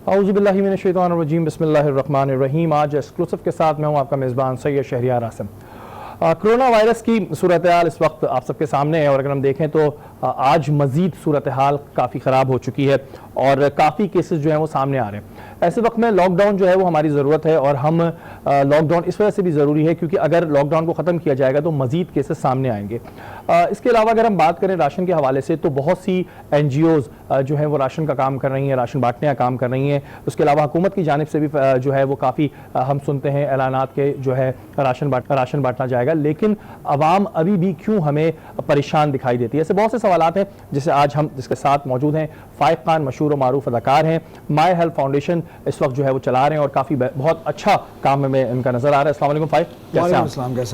औज़ुबिल्लाहि मिनश्शैतानिर्रजीम बिस्मिल्लाहिर्रहमानिर्रहीम। आज एक्सक्लूसिव के साथ मैं हूँ आपका मेज़बान सैयद शहरियार आसिम। कोरोना वायरस की सूरत हाल इस वक्त आप सबके सामने है और अगर हम देखें तो आज मज़ीद सूरत हाल काफ़ी ख़राब हो चुकी है और काफ़ी केसेस जो हैं वो सामने आ रहे हैं। ऐसे वक्त में लॉकडाउन जो है वो हमारी ज़रूरत है और हम लॉकडाउन इस वजह से भी ज़रूरी है क्योंकि अगर लॉकडाउन को ख़त्म किया जाएगा तो मज़ीद केसेस सामने आएंगे। इसके अलावा अगर हम बात करें राशन के हवाले से तो बहुत सी NGOs जो है वो राशन का काम कर रही हैं, राशन बांटने का काम कर रही हैं। उसके अलावा हुकूमत की जानिब से भी जो है वो काफ़ी हम सुनते हैं ऐलानात के जो है राशन बांटना जाएगा, लेकिन आवाम अभी भी क्यों हमें परेशान दिखाई देती है। ऐसे बहुत से सवालात हैं जिसे आज हम जिसके साथ मौजूद हैं। फाइक खान मशहूर और मारूफ अदाकार हैं, माई हेल्थ फाउंडेशन इस वक्त जो है वो चला रहे हैं और काफ़ी बहुत अच्छा काम में इनका नजर आ रहा है। अस्सलाम वालेकुम फाइक, कैसे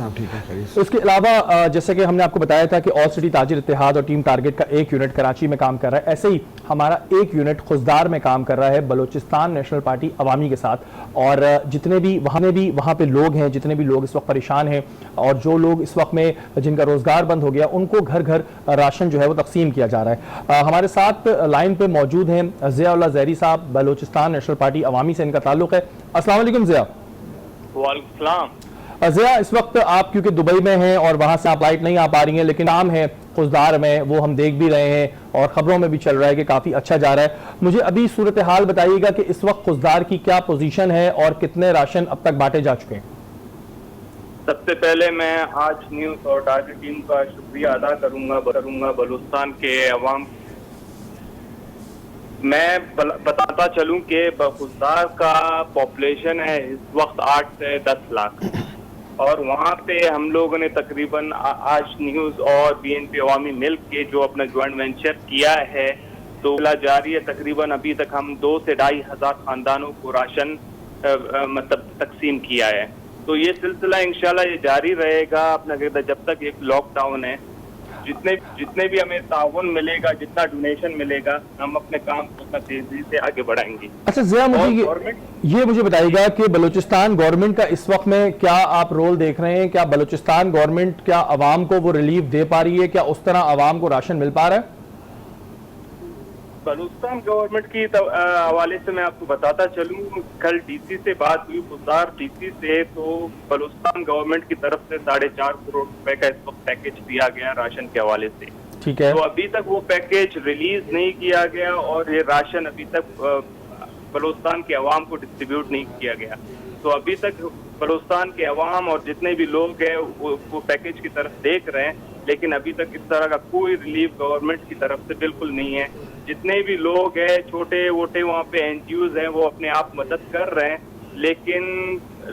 हैं? ठीक है। इसके अलावा जैसे कि हमने आपको बताया था कि ऑल सिटी ताजिर इत्तेहाद और टीम टारगेट का एक यूनिट कराची में काम कर रहा है, ऐसे ही हमारा एक यूनिट खुजदार में काम कर रहा है बलूचिस्तान नेशनल पार्टी अवामी के साथ। और जितने भी वहाँ पे लोग हैं, जितने भी लोग इस वक्त परेशान हैं और जो लोग इस वक्त में जिनका रोजगार बंद हो गया उनको घर घर राशन जो है वो तकसीम किया जा रहा है। हमारे साथ लाइन पे मौजूद हैं ज़िया ज़हरी साहब, बलूचिस्तान नेशनल पार्टी अवामी से इनका ताल्लुक है। अस्सलाम वालेकुम ज़िया। वालेकुम सलाम। ज़िया, इस वक्त आप क्योंकि दुबई में हैं और वहां से आप लाइट नहीं आ पा रही हैं, लेकिन काम है खुजदार में, वो हम देख भी रहे हैं और खबरों में भी चल रहा है कि काफ़ी अच्छा जा रहा है। मुझे अभी सूरत हाल बताइएगा कि इस वक्त खुजदार की क्या पोजीशन है और कितने राशन अब तक बांटे जा चुके हैं। सबसे पहले मैं आज न्यूज़ और टारगेट टीम का शुक्रिया अदा करूंगा बलूचिस्तान के अवाम। मैं बताता चलूं कि खुजदार का पॉपुलेशन है इस वक्त 8 से 10 लाख और वहाँ पे हम लोगों ने तकरीबन आज न्यूज़ और BNP अवामी मिल के जो अपना ज्वाइंट वेंचर किया है तो जारी है। तकरीबन अभी तक हम 2 से 2.5 हज़ार खानदानों को राशन मतलब तकसीम किया है। तो ये सिलसिला इंशाल्लाह ये जारी रहेगा अपना कहता जब तक एक लॉकडाउन है। जितने भी हमें ताउन मिलेगा, जितना डोनेशन मिलेगा, हम अपने काम को उतना तेजी से आगे बढ़ाएंगे। अच्छा ज़िया, मुझे बताइएगा कि बलूचिस्तान गवर्नमेंट का इस वक्त में क्या आप रोल देख रहे हैं? क्या बलूचिस्तान गवर्नमेंट क्या आवाम को वो रिलीफ दे पा रही है? क्या उस तरह आवाम को राशन मिल पा रहा है? बलूचिस्तान गवर्नमेंट की हवाले से मैं आपको बताता चलूं, कल DC से बात हुई, खुजदार DC से, तो बलूचिस्तान गवर्नमेंट की तरफ से 4.5 करोड़ रुपए का इस वक्त पैकेज दिया गया राशन के हवाले से। ठीक है। तो अभी तक वो पैकेज रिलीज नहीं किया गया और ये राशन अभी तक बलूचिस्तान के अवाम को डिस्ट्रीब्यूट नहीं किया गया। तो अभी तक बलूचिस्तान के अवाम और जितने भी लोग हैं वो पैकेज की तरफ देख रहे हैं, लेकिन अभी तक इस तरह का कोई रिलीफ गवर्नमेंट की तरफ से बिल्कुल नहीं है। जितने भी लोग हैं छोटे वोटे वहाँ पे NGOs हैं वो अपने आप मदद कर रहे हैं, लेकिन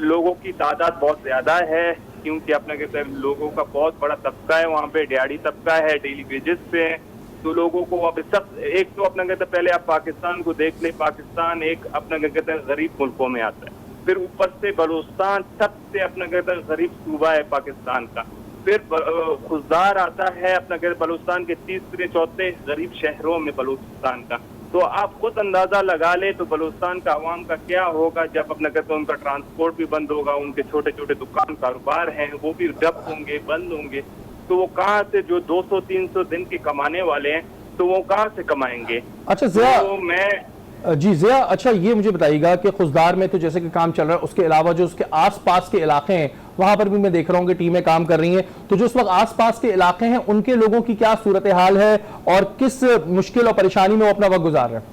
लोगों की तादाद बहुत ज्यादा है क्योंकि अपना कहते हैं लोगों का बहुत बड़ा तबका है वहाँ पे, दिहाड़ी तबका है, डेली वेजेस पे है। तो लोगों को अब सब एक तो अपना कहते हैं पहले आप पाकिस्तान को देख ले, पाकिस्तान एक अपना कहते हैं गरीब मुल्कों में आता है, फिर ऊपर से बलूचिस्तान सबसे अपना कहते हैं गरीब सूबा है पाकिस्तान का, फिर खुजदार आता है अपना कहते बलूचिस्तान के तीसरे चौथे गरीब शहरों में बलूचिस्तान का। तो आप खुद अंदाजा लगा ले तो बलूचिस्तान का अवाम का क्या होगा जब अपना कहते उनका ट्रांसपोर्ट भी बंद होगा, उनके छोटे छोटे दुकान कारोबार हैं वो भी ठप होंगे, बंद होंगे। तो वो कहाँ से, जो 200-300 दिन के कमाने वाले हैं तो वो कहाँ से कमाएंगे? अच्छा ज़िया, तो जी ज़िया, अच्छा ये मुझे बताइएगा कि खुजदार में तो जैसे कि काम चल रहा है, उसके अलावा जो उसके आसपास के इलाके हैं वहां पर भी मैं देख रहा हूँ कि टीमें काम कर रही हैं, तो जो उस वक्त आसपास के इलाके हैं उनके लोगों की क्या सूरत हाल है और किस मुश्किल और परेशानी में वो अपना वक्त गुजार रहे हैं?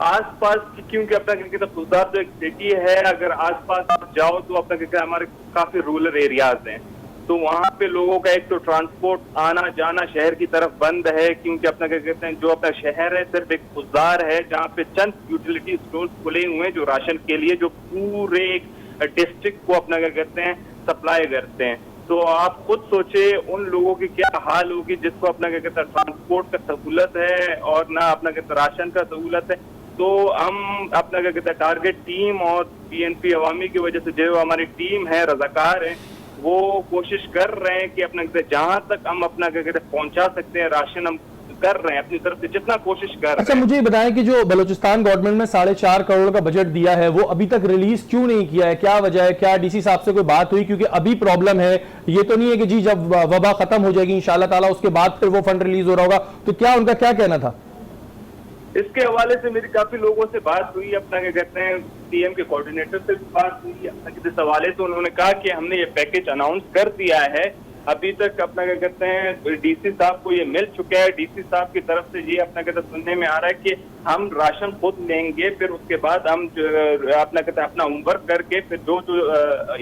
आसपास की, क्योंकि अपना कहते खुजदार तो एक सिटी है, अगर आसपास आप जाओ तो अपना कहते हमारे काफी रूरल एरियाज हैं, तो वहाँ पे लोगों का एक तो ट्रांसपोर्ट आना जाना शहर की तरफ बंद है क्योंकि अपना क्या कहते हैं जो अपना शहर है सिर्फ एक खुजदार है जहाँ पे चंद यूटिलिटी स्टोर खुले हुए हैं जो राशन के लिए जो पूरे डिस्ट्रिक्ट को अपना क्या कहते हैं सप्लाई करते हैं। तो आप खुद सोचे उन लोगों की क्या हाल होगी जिसको अपना क्या कहते हैं ट्रांसपोर्ट का सहूलत है और ना अपना कहते हैं राशन का सहूलत है। तो हम अपना क्या कहते हैं टारगेट टीम और BNP अवामी की वजह से जो हमारी टीम है, रजाकार है, वो कोशिश कर रहे हैं कि अपना जहां तक हम अपना क्या कहते हैं पहुंचा सकते हैं राशन हम कर रहे हैं, अपनी तरफ से जितना कोशिश कर रहे अच्छा, हैं। मुझे ये बताएं कि जो बलूचिस्तान गवर्नमेंट ने 4.5 करोड़ का बजट दिया है वो अभी तक रिलीज क्यों नहीं किया है? क्या वजह है? क्या डीसी साहब से कोई बात हुई? क्योंकि अभी प्रॉब्लम है, ये तो नहीं है कि जी जब वबा खत्म हो जाएगी इंशाल्लाह ताला उसके बाद फिर वो फंड रिलीज हो रहा होगा, तो क्या उनका क्या कहना था? इसके हवाले से मेरी काफी लोगों से बात हुई, अपना क्या कहते हैं पीएम के कोऑर्डिनेटर से भी बात हुई अपना इस हवाले से। उन्होंने कहा कि हमने ये पैकेज अनाउंस कर दिया है, अभी तक अपना क्या कहते हैं डीसी साहब को ये मिल चुका है। डीसी साहब की तरफ से ये अपना कहते सुनने में आ रहा है कि हम राशन खुद लेंगे, फिर उसके बाद हम अपना कहते हैं अपना होमवर्क करके फिर जो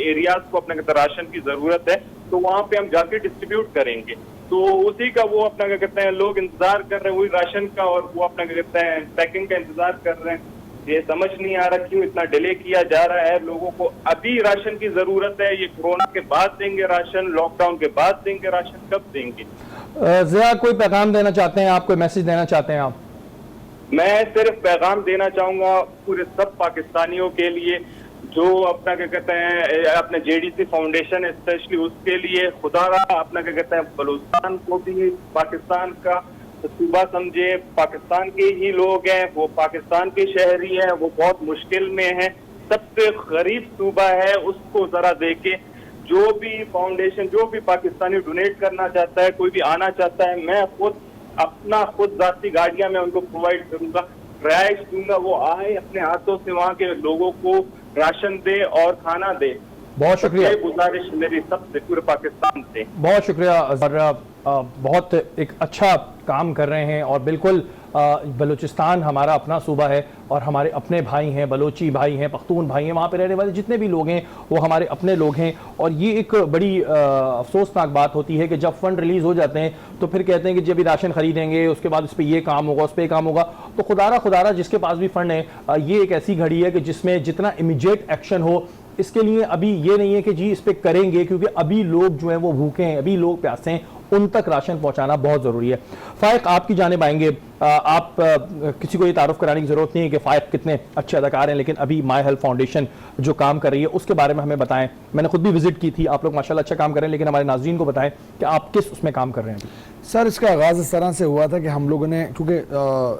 एरियाज को अपना कहते राशन की जरूरत है तो वहाँ पे हम जाके डिस्ट्रीब्यूट करेंगे। तो उसी का वो अपना क्या कहते हैं लोग इंतजार कर रहे हैं वही राशन का, और वो अपना क्या कहते हैं पैकिंग का इंतजार कर रहे हैं। ये समझ नहीं आ रहा क्यों इतना डिले किया जा रहा है। लोगों को अभी राशन की जरूरत है, ये कोरोना के बाद देंगे राशन, लॉकडाउन के बाद देंगे राशन, कब देंगे? ज़िया, कोई पैगाम देना चाहते हैं आप, कोई मैसेज देना चाहते हैं आप? मैं सिर्फ पैगाम देना चाहूंगा पूरे सब पाकिस्तानियों के लिए जो अपना क्या कहते हैं अपने जेडीसी फाउंडेशन स्पेशली उसके लिए, खुदा रहा अपना क्या कहते हैं बलूचिस्तान को भी पाकिस्तान का सूबा समझे, पाकिस्तान के ही लोग हैं, वो पाकिस्तान के शहरी हैं, वो बहुत मुश्किल में हैं, सबसे गरीब सूबा है, उसको जरा देखे। जो भी फाउंडेशन, जो भी पाकिस्तानी डोनेट करना चाहता है, कोई भी आना चाहता है, मैं खुद जाती गाड़ियां मैं उनको प्रोवाइड करूंगा, रिहाइश दूंगा, वो आए अपने हाथों से वहाँ के लोगों को राशन दे और खाना दे। बहुत शुक्रिया, गुजारिश मेरी सबसे पूरे पाकिस्तान से। बहुत शुक्रिया। बहुत एक अच्छा काम कर रहे हैं और बिल्कुल बलूचिस्तान हमारा अपना सूबा है और हमारे अपने भाई हैं, बलोची भाई हैं, पख्तून भाई हैं, वहाँ पे रहने वाले जितने भी लोग हैं वो हमारे अपने लोग हैं। और ये एक बड़ी अफसोसनाक बात होती है कि जब फंड रिलीज़ हो जाते हैं तो फिर कहते हैं कि जब भी राशन खरीदेंगे उसके बाद उस पर ये काम होगा, उस पर काम होगा। तो खुदारा जिसके पास भी फंड है, ये एक ऐसी घड़ी है कि जिसमें जितना इमीडिएट एक्शन हो इसके लिए अभी ये नहीं है कि जी इस पे करेंगे, क्योंकि अभी लोग जो हैं वो भूखे हैं, अभी लोग प्यासे हैं, उन तक राशन पहुंचाना बहुत ज़रूरी है। फाइक, आपकी जानिब आएंगे। आप किसी को ये तारुफ कराने की ज़रूरत नहीं है कि फाइक कितने अच्छे अदाकार हैं, लेकिन अभी माई हेल्थ फाउंडेशन जो काम कर रही है उसके बारे में हमें बताएं। मैंने खुद भी विजिट की थी, आप लोग माशाल्लाह अच्छा काम कर रहे हैं, लेकिन हमारे नाज़रीन को बताएं कि आप किस उसमें काम कर रहे हैं। सर, इसका आगाज़ इस तरह से हुआ था कि हम लोगों ने, क्योंकि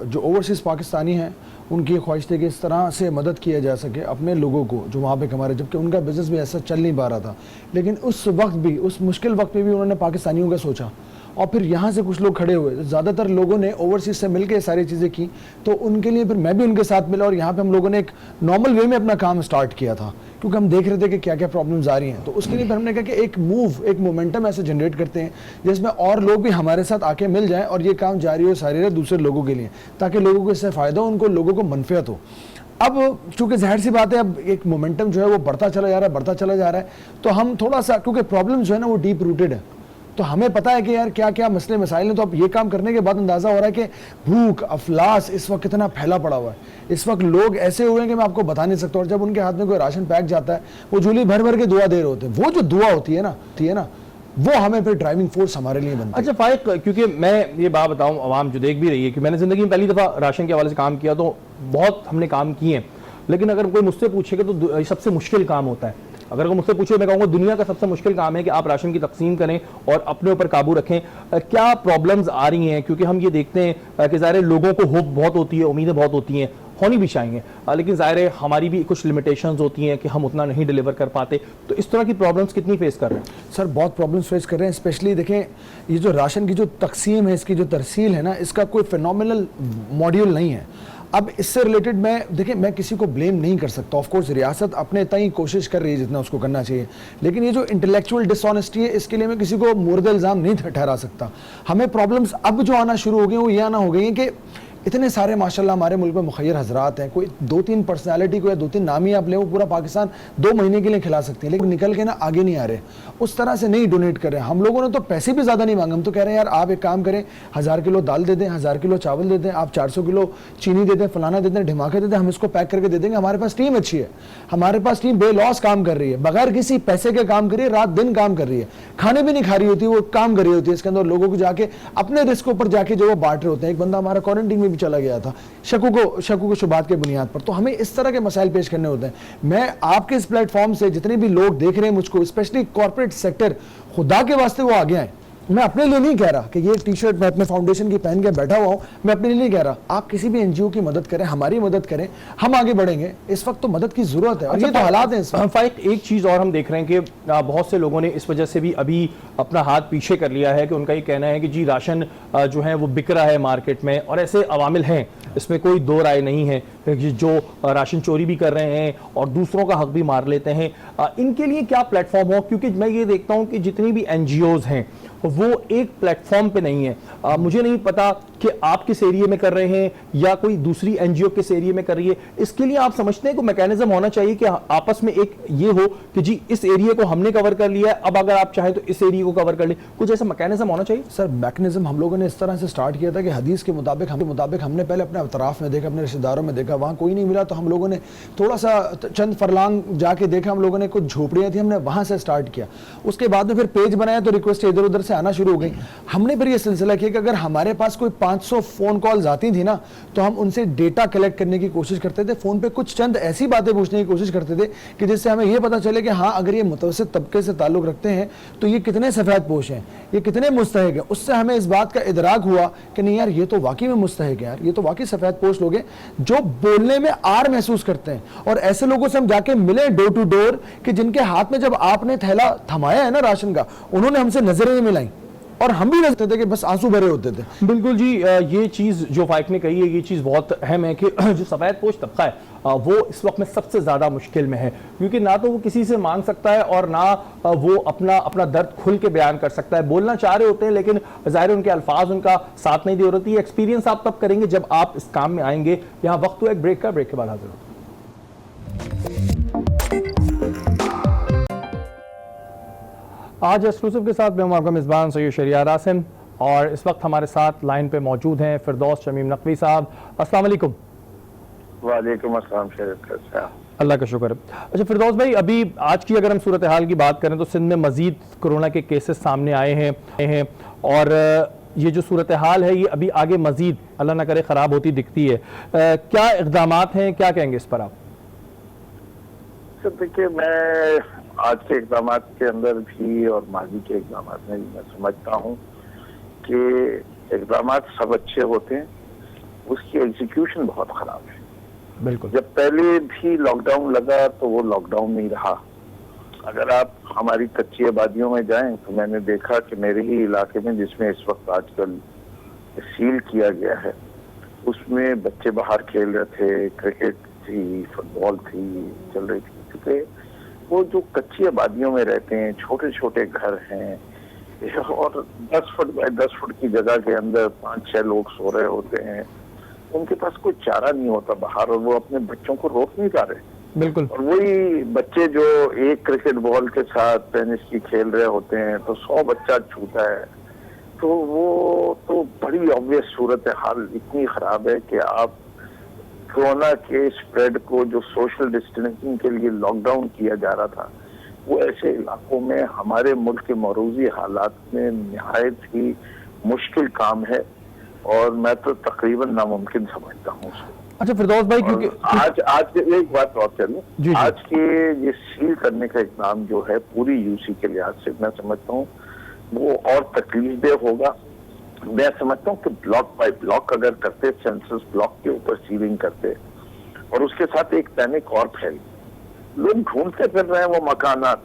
जो ओवरसीज़ पाकिस्तानी हैं उनकी ख्वाहिश थी कि इस तरह से मदद किया जा सके अपने लोगों को जो वहाँ पे कमा रहे, जबकि उनका बिज़नेस भी ऐसा चल नहीं पा रहा था। लेकिन उस वक्त भी, उस मुश्किल वक्त में भी उन्होंने पाकिस्तानियों का सोचा और फिर यहाँ से कुछ लोग खड़े हुए। ज़्यादातर लोगों ने ओवरसीज़ से मिलकर सारी चीज़ें की, तो उनके लिए फिर मैं भी उनके साथ मिला और यहाँ पे हम लोगों ने एक नॉर्मल वे में अपना काम स्टार्ट किया था, क्योंकि हम देख रहे थे कि क्या क्या प्रॉब्लम्स आ रही हैं। तो उसके लिए फिर हमने कहा कि एक मोमेंटम ऐसे जनरेट करते हैं जिसमें और लोग भी हमारे साथ आके मिल जाएं और ये काम जारी हो सारी रहे दूसरे लोगों के लिए, ताकि लोगों को इससे फ़ायदा हो, उनको लोगों को मनफियत हो। अब चूंकि ज़ाहिर सी बात है, अब एक मोमेंटम जो है वो बढ़ता चला जा रहा है, तो हम थोड़ा सा, क्योंकि प्रॉब्लम जो है ना वो डीप रूटेड है, तो हमें पता है कि यार क्या क्या मसले मसाइल हैं। तो अब ये काम करने के बाद अंदाज़ा हो रहा है कि भूख अफलास इस वक्त कितना फैला पड़ा हुआ है। इस वक्त लोग ऐसे हुए हैं कि मैं आपको बता नहीं सकता। और जब उनके हाथ में कोई राशन पैक जाता है, वो झोली भर भर के दुआ दे रहे होते हैं। वो जो दुआ होती है ना वो हमें फिर ड्राइविंग फोर्स हमारे लिए बनती है। अच्छा फाइक, क्योंकि मैं ये बात बताऊं, आवाम जो देख भी रही है कि मैंने ज़िंदगी में पहली दफ़ा राशन के हवाले से काम किया, तो बहुत हमने काम किए हैं, लेकिन अगर कोई मुझसे पूछेगा तो सबसे मुश्किल काम होता है। अगर कोई मुझसे पूछे, मैं कहूँगा दुनिया का सबसे मुश्किल काम है कि आप राशन की तकसीम करें और अपने ऊपर काबू रखें। क्या प्रॉब्लम्स आ रही हैं? क्योंकि हम ये देखते हैं कि ज़ाहिर लोगों को होप बहुत होती है, उम्मीदें बहुत होती हैं, होनी भी चाहिए, लेकिन ज़ाहिर हमारी भी कुछ लिमिटेशंस होती हैं कि हम उतना नहीं डिलीवर कर पाते। तो इस तरह की प्रॉब्लम्स कितनी फेस कर रहे हैं? सर, बहुत प्रॉब्लम्स फेस कर रहे हैं। स्पेशली देखें, ये जो राशन की जो तकसीम है, इसकी जो तरसील है ना, इसका कोई फिनोमिनल मॉड्यूल नहीं है। अब इससे रिलेटेड मैं किसी को ब्लेम नहीं कर सकता। ऑफ कोर्स रियासत अपने तय कोशिश कर रही है जितना उसको करना चाहिए, लेकिन ये जो इंटेलेक्चुअल डिसऑनेस्टी है, इसके लिए मैं किसी को मुर्द इल्ज़ाम नहीं ठहरा सकता। हमें प्रॉब्लम्स अब जो आना शुरू हो गई वो ये आना हो गई हैं कि इतने सारे माशाल्लाह हमारे मुल्क में मुखय्यर हजरात हैं। कोई 2-3 पर्सनालिटी को या 2-3 नाम ही आप ले, वो पूरा पाकिस्तान 2 महीने के लिए खिला सकते हैं, लेकिन निकल के ना आगे नहीं आ रहे, उस तरह से नहीं डोनेट कर रहे हैं। हम लोगों ने तो पैसे भी ज़्यादा नहीं मांगे, हम तो कह रहे हैं यार आप एक काम करें, 1000 किलो दाल दे दें, 1000 किलो चावल दे दें, आप 400 किलो चीनी दे दें, फलाना दे दें, ढिमाके दे दें, हम इसको पैक करके दे देंगे। हमारे पास टीम अच्छी है, हमारे पास टीम बेलॉस काम कर रही है, बगैर किसी पैसे के काम कर रही है, रात दिन काम कर रही है, खाने भी नहीं खा रही होती, वो काम कर रही होती है। इसके अंदर लोगों को जाके अपने रिस्क ऊपर जाके जो वो बांट रहे होते हैं। एक बंदा हमारा क्वारंटीन में भी चला गया था शक्कू को शुबात के बुनियाद पर। तो हमें इस तरह के मसाइल पेश करने होते हैं। मैं आपके इस प्लेटफॉर्म से जितने भी लोग देख रहे हैं मुझको, स्पेशली कॉर्पोरेट सेक्टर, खुदा के वास्ते वो आगे आए, मैं अपने लिए नहीं कह रहा कि ये टी शर्ट मैं अपने फाउंडेशन की पहन के बैठा हुआ हूँ, मैं अपने लिए नहीं कह रहा। आप किसी भी एनजीओ की मदद करें, हमारी मदद करें, हम आगे बढ़ेंगे। इस वक्त तो मदद की जरूरत है और ये तो हालात हैं इस वक्त। फाइक एक चीज और हम देख रहे हैं कि बहुत से लोगों ने इस वजह से भी अभी अपना हाथ पीछे कर लिया है कि उनका ये कहना है कि जी राशन जो है वो बिक रहा है मार्केट में, और ऐसे अवामिल हैं, इसमें कोई दो राय नहीं है, जो राशन चोरी भी कर रहे हैं और दूसरों का हक भी मार लेते हैं। इनके लिए क्या प्लेटफॉर्म हो, क्योंकि मैं ये देखता हूं कि जितनी भी एनजीओज हैं वो एक प्लेटफॉर्म पे नहीं है। मुझे नहीं पता कि आप किस एरिया में कर रहे हैं या कोई दूसरी एनजीओ किस एरिया में कर रही है। इसके लिए आप समझते हैं कि मैकेनिज्म होना चाहिए कि आपस में एक ये हो कि जी इस एरिया को हमने कवर कर लिया है, अब अगर आप चाहें तो इस एरिया को कवर कर ले, कुछ ऐसा मैकेनिज्म होना चाहिए। सर मैकेनिज्म हम लोगों ने इस तरह से स्टार्ट किया था कि हदीस के मुताबिक हमने पहले अपने अतराफ में देखा, अपने रिश्तेदारों में देखा, वहाँ कोई नहीं मिला तो हम लोगों ने थोड़ा सा चंद फरलांग जाके देखा, हम लोगों ने कुछ झोपड़ियाँ थी, हमने वहाँ से स्टार्ट किया। उसके बाद में फिर पेज बनाया तो रिक्वेस्ट इधर उधर से आना शुरू हो गई। हमने फिर ये सिलसिला किया कि अगर हमारे पास कोई 500 फोन कॉल्स आती थी ना तो हम उनसे डेटा कलेक्ट करने की कोशिश करते थे, फोन पे कुछ चंद ऐसी बातें पूछने की कोशिश करते थे कि जिससे हमें यह पता चले कि हाँ अगर ये मुतवस्सित तबके से ताल्लुक रखते हैं तो ये कितने सफेद पोश हैं, ये कितने मुस्तहिक हैं। उससे हमें इस बात का इदराक हुआ कि नहीं यार ये तो वाकई में मुस्तहिक है, यार ये तो वाकई सफेद पोश लोग हैं जो बोलने में आर महसूस करते हैं। और ऐसे लोगों से हम जाके मिले डोर टू डोर कि जिनके हाथ में जब आपने थैला थमाया है ना राशन का, उन्होंने हमसे नजरें नहीं मिलाई और हम भी नजर थे कि बस आंसू भरे होते थे। बिल्कुल जी, ये चीज जो फाइक ने कही है ये चीज बहुत अहम है कि जो सफेद पोश तबका है वो इस वक्त में सबसे ज्यादा मुश्किल में है, क्योंकि ना तो वो किसी से मांग सकता है और ना वो अपना दर्द खुल के बयान कर सकता है। बोलना चाह रहे होते हैं लेकिन ज़ाहिर उनके अल्फाज उनका साथ नहीं दे रहे होते। ये एक्सपीरियंस आप तब करेंगे जब आप इस काम में आएंगे। यहाँ वक्त हुआ एक ब्रेक का, ब्रेक के बाद हाजिर होते हैं। आज एक्सक्लूसिव के साथ मैं हूं आपका मेज़बान सैयद शहरियार आसिम और इस वक्त हमारे साथ लाइन पे मौजूद हैं फिरदौस शमीम नकवी साहब। अस्सलाम वालेकुम। वालेकुम अस्सलाम साहब। अल्लाह का शुक्र। अच्छा फिरदौस भाई, अभी आज की अगर हम सूरत हाल की बात करें तो सिंध में मजीद कोरोना के केसेस सामने आए हैं और ये जो सूरत हाल है ये अभी आगे मजीद अल्लाह ना करे ख़राब होती दिखती है। क्या इक़दामात हैं, क्या कहेंगे इस पर आप? सर देखिए, मैं आज के इक़दाम के अंदर भी और माजी के इक़दाम में भी मैं समझता हूँ कि इक़दाम सब अच्छे होते हैं, उसकी एग्जीक्यूशन बहुत ख़राब है। बिल्कुल। जब पहले भी लॉकडाउन लगा तो वो लॉकडाउन नहीं रहा। अगर आप हमारी कच्ची आबादियों में जाएं तो मैंने देखा कि मेरे ही इलाके में, जिसमें इस वक्त आजकल सील किया गया है, उसमें बच्चे बाहर खेल रहे थे, क्रिकेट थी, फुटबॉल थी चल रही थी। क्योंकि वो जो कच्ची आबादियों में रहते हैं, छोटे छोटे घर हैं और 10 फुट बाय 10 फुट की जगह के अंदर 5-6 लोग सो रहे होते हैं, उनके पास कोई चारा नहीं होता बाहर और वो अपने बच्चों को रोक नहीं पा रहे। बिल्कुल। और वही बच्चे जो एक क्रिकेट बॉल के साथ टेनिस की खेल रहे होते हैं तो 100 बच्चा छूता है। तो वो तो बड़ी ऑब्वियस सूरत हाल इतनी खराब है कि आप कोरोना के स्प्रेड को, जो सोशल डिस्टेंसिंग के लिए लॉकडाउन किया जा रहा था, वो ऐसे इलाकों में हमारे मुल्क के मौरूजी हालात में निहायत ही मुश्किल काम है और मैं तो तकरीबन नामुमकिन समझता हूँ उसको। अच्छा फिरदौस भाई, क्योंकि आज एक बात और चलूं, आज के ये सील करने का इक़दाम जो है पूरी यूसी के लिहाज से मैं समझता हूँ वो और तकलीफदेह होगा। मैं समझता हूँ कि ब्लॉक बाय ब्लॉक अगर करते, सेंसस ब्लॉक के ऊपर सीलिंग करते और उसके साथ एक पैनिक और फैल, लोग ढूंढते फिर रहे हैं वो मकानात,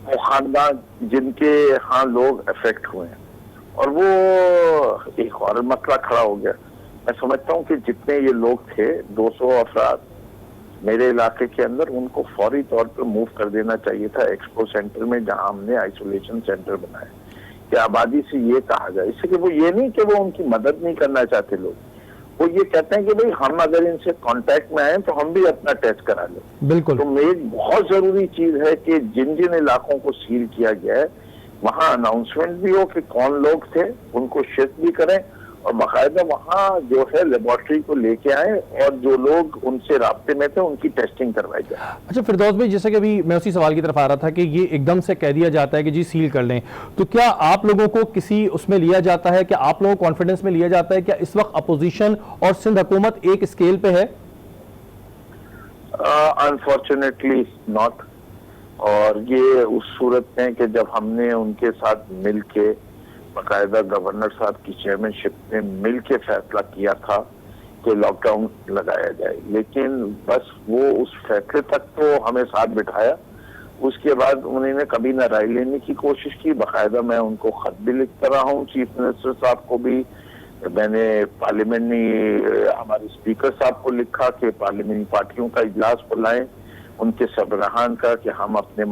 वो खानदान जिनके यहाँ लोग अफेक्ट हुए हैं, और वो एक और मसला खड़ा हो गया। मैं समझता हूँ कि जितने ये लोग थे 200 अफराद मेरे इलाके के अंदर, उनको फौरी तौर पर मूव कर देना चाहिए था एक्सपो सेंटर में, जहां हमने आइसोलेशन सेंटर बनाए कि आबादी से ये कहा जाए, इससे कि वो ये नहीं कि वो उनकी मदद नहीं करना चाहते लोग, वो ये कहते हैं कि भाई हम अगर इनसे कांटेक्ट में आए तो हम भी अपना टेस्ट करा लें। बिल्कुल। तो मेरी बहुत जरूरी चीज है कि जिन जिन इलाकों को सील किया गया है वहां अनाउंसमेंट भी हो कि कौन लोग थे, उनको शिफ्ट भी करें और बाकायदा वहाँ जो है लेबोरेटरी को लेके आए और जो लोग उनसे राब्ते में थे उनकी टेस्टिंग करवाई जाए। अच्छा फिरदौस भाई, जैसे कि अभी मैं उसी सवाल की तरफ आ रहा था कि ये एकदम से कह दिया जाता है कि जी सील कर लें, तो क्या आप लोगों को किसी उसमें लिया जाता है, क्या आप लोगों को कॉन्फिडेंस में लिया जाता है? क्या इस वक्त अपोजिशन और सिंध हुकूमत एक स्केल पे है? Unfortunately not. और ये उस सूरत में कि जब हमने उनके साथ मिल के बाकायदा गवर्नर साहब की चेयरमैनशिप में मिल के फैसला किया था कि लॉकडाउन लगाया जाए, लेकिन बस वो उस फैसले तक तो हमें साथ बिठाया, उसके बाद उन्होंने कभी ना राय लेने की कोशिश की। बाकायदा मैं उनको खत भी लिखता रहा हूँ, चीफ मिनिस्टर साहब को भी, मैंने पार्लियामेंट्री हमारे स्पीकर साहब को लिखा कि पार्लियामेंट्री पार्टियों का इजलास बुलाएं, उनके सरबराहान का, कि हम अपने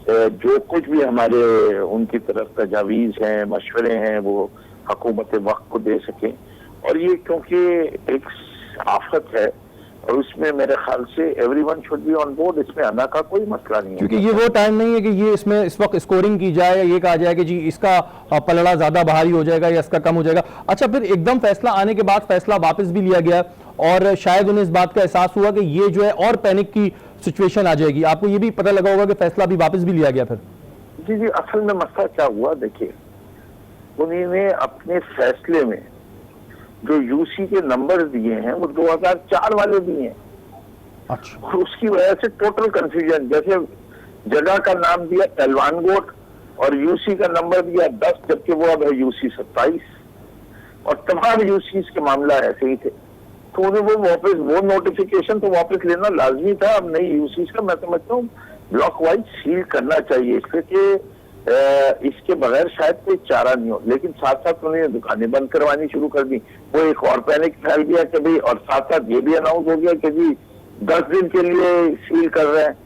जो कुछ भी हमारे उनकी तरफ तजावीज हैं, मशवरे हैं, वो हुकूमत वक्त को दे सकें। और ये क्योंकि एक आफत है और उसमें मेरे ख्याल से everyone should be on board, इसमें आना का कोई मसला नहीं है, क्योंकि ये वो टाइम नहीं है कि ये इसमें इस वक्त स्कोरिंग की जाए या ये कहा जाए कि जी इसका पलड़ा ज्यादा भारी हो जाएगा या इसका कम हो जाएगा। अच्छा, फिर एकदम फैसला आने के बाद फैसला वापस भी लिया गया और शायद उन्हें इस बात का एहसास हुआ कि ये जो है और पैनिक की सिचुएशन आ जाएगी। आपको ये भी पता लगा होगा कि फैसला भी वापस भी लिया गया फिर। जी, असल में मसला क्या हुआ, देखिए उन्होंने अपने फैसले में जो यूसी के नंबर दिए हैं वो 2004 वाले दिए हैं। अच्छा। और उसकी वजह से टोटल कंफ्यूजन, जैसे जगह का नाम दिया पहलवान गोट और यूसी का नंबर दिया 10, जबकि वो अब है यूसी 27, और तमाम यूसी के मामला ऐसे ही थे। तो उन्हें वो वापस वो नोटिफिकेशन तो वापस लेना लाजमी था। अब नई यूसी का मैं समझता हूँ ब्लॉक वाइज सील करना चाहिए, इसलिए कि इसके बगैर शायद कोई चारा नहीं हो। लेकिन साथ साथ उन्हें दुकानें बंद करवानी शुरू कर दी, वो एक और पैनिक फैल गया कि भाई, और साथ साथ ये भी अनाउंस हो गया कि जी 10 दिन के लिए सील कर रहे हैं।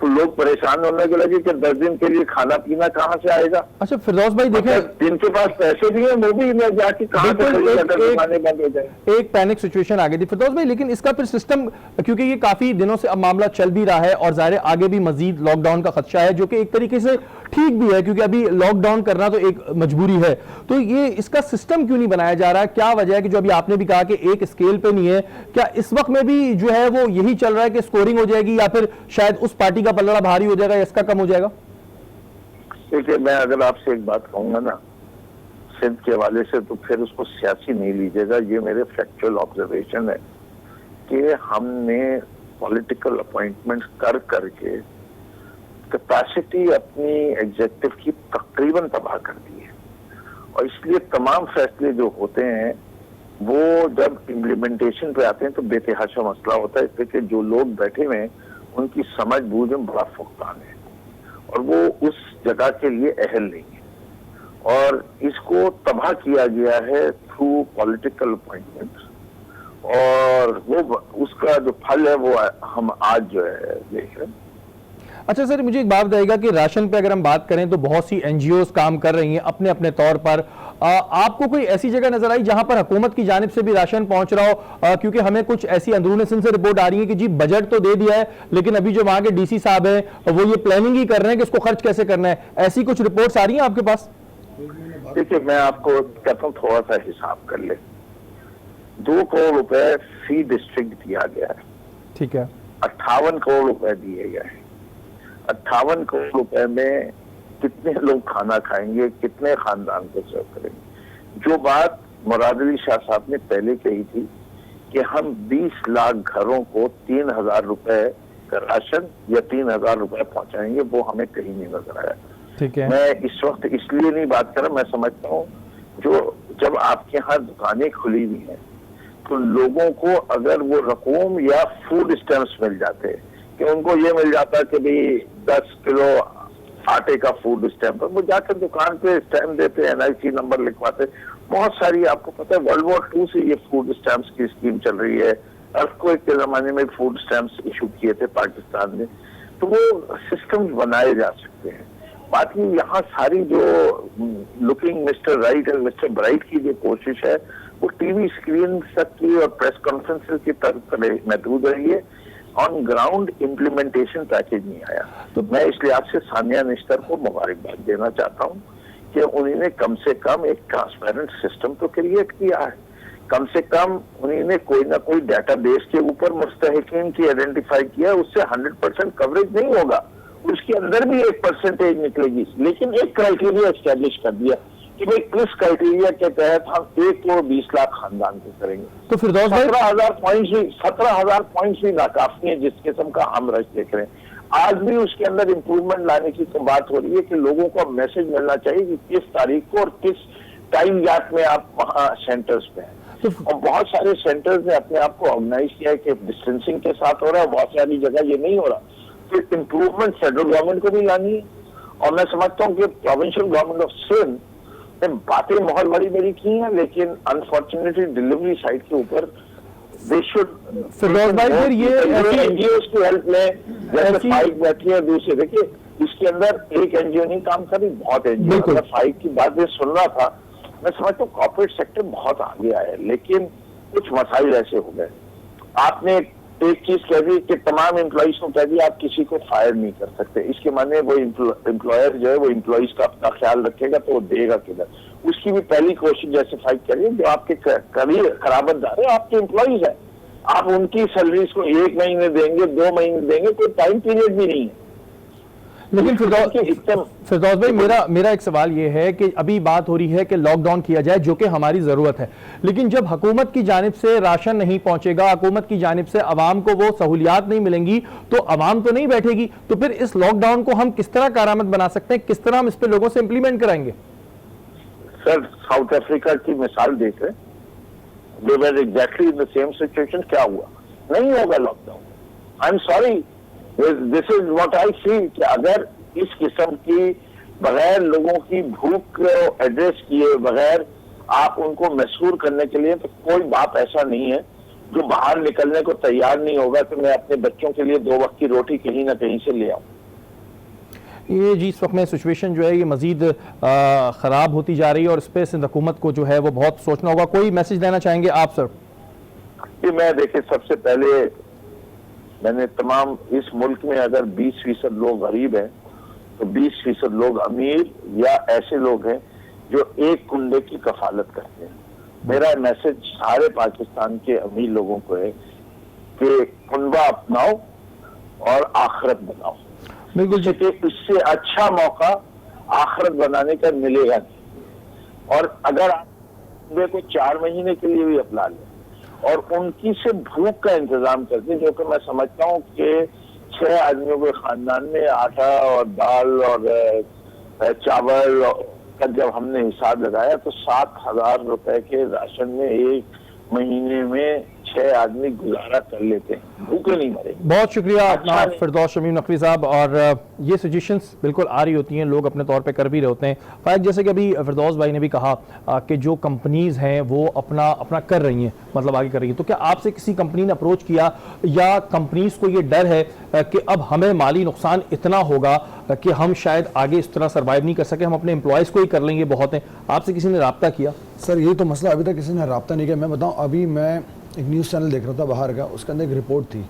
तो लोग परेशान होने के लगे कि 10 दिन के लिए खाना पीना कहाँ से आएगा। अच्छा फिरदौस भाई देखें, जिनके पास पैसे भी हैं वो भी जाके कहाँ से खरीदेगा, दुकानें बंद हो जाए। एक पैनिक सिचुएशन आ गई थी फिरदौस भाई, लेकिन इसका फिर सिस्टम, क्योंकि ये काफी दिनों से अब मामला चल भी रहा है और जाहिर आगे भी मजीद लॉकडाउन का खदशा है, जो कि एक तरीके से ठीक भी है क्योंकि अभी लॉकडाउन करना तो एक मजबूरी है। तो ये इसका सिस्टम क्यों नहीं बनाया जा रहा, क्या वजह है कि जो अभी आपने भी कहा कि एक स्केल पे नहीं है, क्या इस वक्त में भी जो है वो यही चल रहा है कि स्कोरिंग हो जाएगी या फिर शायद उस पार्टी का पलड़ा भारी हो जाएगा या इसका कम हो जाएगा? देखिए, मैं अगर आपसे एक बात कहूंगा ना सिंध के हवाले से, तो फिर उसको सियासी नहीं लीजिएगा, ये मेरे फैक्चुअल ऑब्जर्वेशन है कि हमने पॉलिटिकल अपॉइंटमेंट्स कर करके कैपेसिटी अपनी एग्जेक्टिव की तकरीबन तबाह कर दी है। और इसलिए तमाम फैसले जो होते हैं वो जब इम्प्लीमेंटेशन पे आते हैं तो बेतहाशा मसला होता है, इसलिए कि जो लोग बैठे हुए हैं उनकी समझ बूझ में बड़ा फुकदान है और वो उस जगह के लिए अहल नहीं है, और इसको तबाह किया गया है थ्रू पॉलिटिकल अपॉइंटमेंट्स, और वो उसका जो फल है वो हम आज जो है देख रहे हैं। अच्छा सर, मुझे एक बात बताइएगा कि राशन पे अगर हम बात करें तो बहुत सी एनजीओज काम कर रही हैं अपने अपने तौर पर। आपको कोई ऐसी जगह नजर आई जहां पर हुकूमत की जानिब से भी राशन पहुंच रहा हो? क्योंकि हमें कुछ ऐसी अंदरूनी सिंध से रिपोर्ट आ रही है कि जी बजट तो दे दिया है लेकिन अभी जो वहां के डीसी साहब हैं वो ये प्लानिंग ही कर रहे हैं कि इसको खर्च कैसे करना है। ऐसी कुछ रिपोर्ट्स आ रही हैं आपके पास? देखिए, मैं आपको कहता हूँ थोड़ा सा हिसाब कर ले। 2 करोड़ रुपए फी डिस्ट्रिक्ट दिया गया है, ठीक है, 58 करोड़ रुपए दिए गए हैं। 58 करोड़ रुपए में कितने लोग खाना खाएंगे, कितने खानदान को सर्व करेंगे? जो बात मुराद अली शाह साहब ने पहले कही थी कि हम 20 लाख घरों को 3,000 रुपए का राशन या 3,000 रुपए पहुंचाएंगे, वो हमें कहीं नहीं नजर आया। ठीक है, मैं इस वक्त इसलिए नहीं बात कर रहा, मैं समझता हूँ जो जब आपके यहाँ दुकानें खुली हुई हैं तो लोगों को अगर वो रकूम या फूड स्टैम्प्स मिल जाते हैं कि उनको ये मिल जाता है कि भाई 10 किलो आटे का फूड स्टैम्प, वो जाकर दुकान पे स्टैम्प देते, एनआईसी नंबर लिखवाते। बहुत सारी, आपको पता है वर्ल्ड वॉर 2 से ये फूड स्टैम्प्स की स्कीम चल रही है। अर्थक्वेक के जमाने में फूड स्टैम्प्स इशू किए थे पाकिस्तान ने, तो वो सिस्टम बनाए जा सकते हैं। बाकी यहाँ सारी जो looking mister right and mister bright की जो कोशिश है वो टीवी स्क्रीन तक की और प्रेस कॉन्फ्रेंसेस की तरफ महदूद रही है। ऑन ग्राउंड इम्प्लीमेंटेशन पैकेज नहीं आया। तो मैं इस लिहाज से सानिया निश्तर को मुबारकबाद देना चाहता हूँ कि उन्होंने कम से कम एक ट्रांसपेरेंट सिस्टम तो क्रिएट किया है। कम से कम उन्होंने कोई ना कोई डेटाबेस के ऊपर मुस्तहिकीन की आइडेंटिफाई किया। उससे 100% कवरेज नहीं होगा, उसके अंदर भी एक परसेंटेज निकलेगी, लेकिन एक क्राइटेरिया एस्टेब्लिश कर दिया कि भाई किस क्राइटेरिया के तहत हम 1 करोड़ 20 लाख खानदान को करेंगे। तो फिरदौस भाई 17,000 पॉइंट्स भी नाकाफी है जिस किस्म का हम रश देख रहे हैं। आज भी उसके अंदर इम्प्रूवमेंट लाने की तो बात हो रही है कि लोगों को मैसेज मिलना चाहिए कि किस तारीख को और किस टाइम गैप में आप वहाँ सेंटर्स पे हैं। और बहुत सारे सेंटर्स ने अपने आप को ऑर्गेनाइज किया है कि डिस्टेंसिंग के साथ हो रहा है, बहुत सारी जगह ये नहीं हो रहा। फिर इम्प्रूवमेंट फेडरल गवर्नमेंट को भी लानी है, और मैं समझता हूँ कि प्रोविंशियल गवर्नमेंट ऑफ सिंध ने बातें बहुत बड़ी की हैं, लेकिन अनफॉर्चुनेटली डिलीवरी साइड के ऊपर दे शुड फिरदौस भाई फिर ये एनजीओ की हेल्प में, जैसे फाइक बैठी है दूसरे, देखिए इसके अंदर एक एनजीओ नहीं काम कर रही, बहुत एनजीओ। फाइक की बात मैं सुन रहा था, मैं समझता हूँ कॉर्पोरेट सेक्टर बहुत आगे आया है, लेकिन कुछ मसाइल ऐसे हो गए। आपने एक चीज कह दी कि तमाम एम्प्लॉइज को कह दिया आप किसी को फायर नहीं कर सकते, इसके माने वो एम्प्लॉयर जो है वो एम्प्लॉइज का अपना ख्याल रखेगा तो वो देगा किधर। उसकी भी पहली कोशिश जैसे फाइट करिए, जो आपके करियर खराबतदार है आपके एम्प्लॉइज है, आप उनकी सैलरीज को 1 महीने देंगे, 2 महीने देंगे, कोई टाइम पीरियड भी नहीं है। लेकिन फिरदौस भाई मेरा एक सवाल ये है कि अभी बात हो रही है कि लॉकडाउन किया जाए, जो कि हमारी जरूरत है, लेकिन जब हुकूमत की जानिब से राशन नहीं पहुंचेगा, हुकूमत की जानिब से अवाम को वो सहूलियात नहीं मिलेंगी, तो अवाम तो नहीं बैठेगी। तो फिर इस लॉकडाउन को हम किस तरह कारामद बना सकते हैं, किस तरह हम इस पर लोगों से इंप्लीमेंट कराएंगे? सर साउथ अफ्रीका की मिसाल देख रहे, they were exactly in the same situation. क्या हुआ? नहीं होगा lockdown. I am sorry, this is what I feel कि अगर इस किस्म की बगैर लोगों की भूख को एड्रेस किए बगैर आप उनको मशहूर करने के लिए, तो कोई बाप ऐसा नहीं है जो बाहर निकलने को तैयार नहीं होगा कि मैं अपने बच्चों के लिए 2 वक्त की रोटी कहीं ना कहीं से ले आऊं। ये जी इस वक्त में सिचुएशन जो है ये मजीद ख़राब होती जा रही है और इस पर सिंध हुकूमत को जो है वो बहुत सोचना होगा। कोई मैसेज देना चाहेंगे आप सर? कि मैं देखिए, सबसे पहले मैंने तमाम इस मुल्क में अगर 20% लोग गरीब हैं तो 20% लोग अमीर या ऐसे लोग हैं जो एक कुंडे की कफालत करते हैं। मेरा मैसेज सारे पाकिस्तान के अमीर लोगों को है कि कुंबा अपनाओ और आखिरत बनाओ। बिल्कुल जी, इससे अच्छा मौका आखिरत बनाने का मिलेगा नहीं। और अगर आप कुंबे को 4 महीने के लिए भी अपना लें और उनकी से भूख का इंतजाम करते, जो कि मैं समझता हूँ कि 6 आदमियों के खानदान में आटा और दाल और चावल का जब हमने हिसाब लगाया तो 7,000 रुपए के राशन में 1 महीने में 6 आदमी गुजारा कर लेते हैं, भूखे नहीं मरे। बहुत शुक्रिया अपना फिरदौस शमीम नकवी साहब। और ये सजेशंस बिल्कुल आ रही होती हैं, लोग अपने तौर पे कर भी रहे होते हैं। फायक, जैसे कि अभी फिरदौस भाई ने भी कहा कि जो कंपनीज हैं वो अपना कर रही हैं, मतलब आगे कर रही हैं, तो क्या आपसे किसी कंपनी ने अप्रोच किया या कंपनीज को ये डर है कि अब हमें माली नुकसान इतना होगा कि हम शायद आगे इस तरह सर्वाइव नहीं कर सके, हम अपने एम्प्लॉयज़ को ही कर लेंगे, बहुत हैं? आपसे किसी ने रब्ता किया? सर यही तो मसला, अभी तक किसी ने रब्ता नहीं किया। मैं बताऊँ, अभी मैं एक न्यूज़ चैनल देख रहा था बाहर का, उसके अंदर एक रिपोर्ट थी,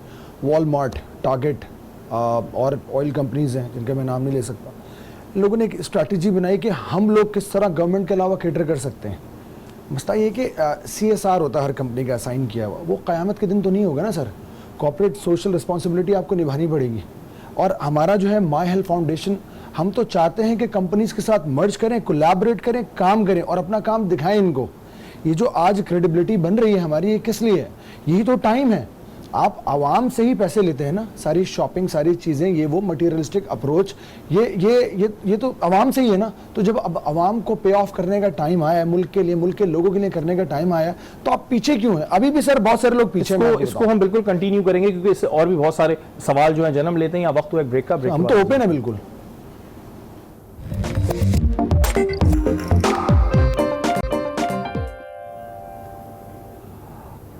वॉलमार्ट, टारगेट और ऑयल कंपनीज़ हैं जिनका मैं नाम नहीं ले सकता, लोगों ने एक स्ट्रैटेजी बनाई कि हम लोग किस तरह गवर्नमेंट के अलावा कैटर कर सकते हैं। मसला ये कि CSR होता है हर कंपनी का असाइन किया हुआ, वो क़यामत के दिन तो नहीं होगा ना सर। कॉर्पोरेट सोशल रिस्पॉन्सिबिलिटी आपको निभानी पड़ेगी। और हमारा जो है माई हेल्थ फाउंडेशन, हम तो चाहते हैं कि कंपनीज़ के साथ मर्ज करें, कोलैबोरेट करें, काम करें और अपना काम दिखाएं इनको। ये जो आज क्रेडिबिलिटी बन रही है हमारी, ये किस लिए है? यही तो टाइम है। आप आवाम से ही पैसे लेते हैं ना, सारी शॉपिंग, सारी चीज़ें, ये वो मटीरियलिस्टिक अप्रोच, ये तो आवाम से ही है ना। तो जब अब आवाम को पे ऑफ करने का टाइम आया है, मुल्क के लिए, मुल्क के लोगों के लिए करने का टाइम आया, तो आप पीछे क्यों हैं? अभी भी सर बहुत सारे लोग पीछे हैं। इसको हम बिल्कुल कंटिन्यू करेंगे क्योंकि इससे और भी बहुत सारे सवाल जो है जन्म लेते हैं। या वक्त हुआ एक ब्रेक का। हम तो ओपन है बिल्कुल।